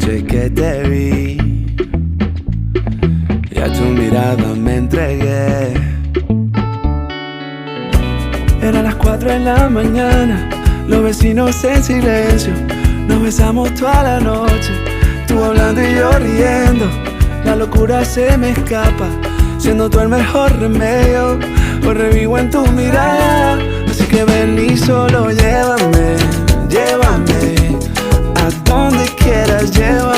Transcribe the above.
noche que te vi y a tu mirada me entregué. Eran las 4 de la mañana, los vecinos en silencio. Nos besamos toda la noche, tú hablando y yo riendo. La locura se me escapa, siendo tú el mejor remedio. Hoy revivo en tu mirada, así que ven y solo llévame, llévame a donde quieras, llévame.